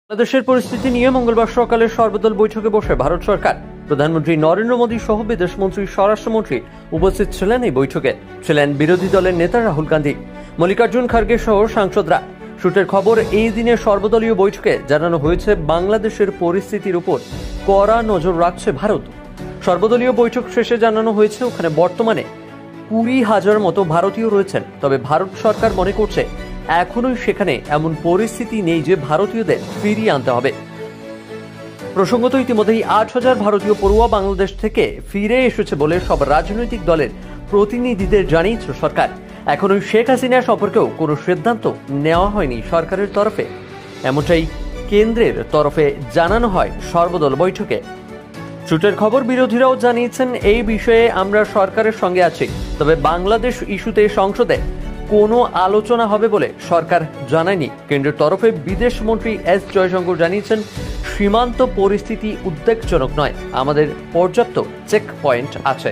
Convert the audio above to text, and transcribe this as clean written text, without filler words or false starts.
বাংলাদেশের পরিস্থিতি নিয়ে মঙ্গলবার সকালে সর্বদল বৈঠকে বসে ভারত সরকার। প্রধানমন্ত্রী নরেন্দ্র মোদী সহ বিদেশমন্ত্রী, স্বরাষ্ট্রমন্ত্রী উপস্থিত ছিলেন। এই বৈঠকে ছিলেন বিরোধী দলের নেতা রাহুল গান্ধী, মল্লিকার্জুন খার্গে সহ সাংসদরা। সূত্রের খবর, এই দিনে সর্বদলীয় বৈঠকে জানানো হয়েছে বাংলাদেশের পরিস্থিতির উপর কড়া নজর রাখছে ভারত। সর্বদলীয় বৈঠক শেষে জানানো হয়েছে ওখানে বর্তমানে 20,000 মতো ভারতীয় রয়েছেন। তবে ভারত সরকার মনে করছে এখনোই সেখানে এমন পরিস্থিতি নেই যে ভারতীয়দের ফিরিয়ে আনতে হবে। প্রসঙ্গত, ইতিমধ্যেই 8,000 ভারতীয় পড়ুয়া বাংলাদেশ থেকে ফিরে এসেছে বলে সব রাজনৈতিক দলের প্রতিনিধিদের জানিয়েছে সরকার। এখনোই শেখ হাসিনা সম্পর্কেও কোনো সিদ্ধান্ত নেওয়া হয়নি সরকারের তরফে, এমনটাই কেন্দ্রের তরফে জানানো হয় সর্বদল বৈঠকে। সূত্রের খবর, বিরোধীরাও জানিয়েছেন এই বিষয়ে আমরা সরকারের সঙ্গে আছি, তবে বাংলাদেশ ইস্যুতে সংসদে কোনো আলোচনা হবে বলে সরকার জানায়নি। কেন্দ্রের তরফে বিদেশমন্ত্রী এস জয়শঙ্কর জানিয়েছেন, সীমান্ত পরিস্থিতি উদ্বেগজনক নয়, আমাদের পর্যাপ্ত চেক পয়েন্ট আছে।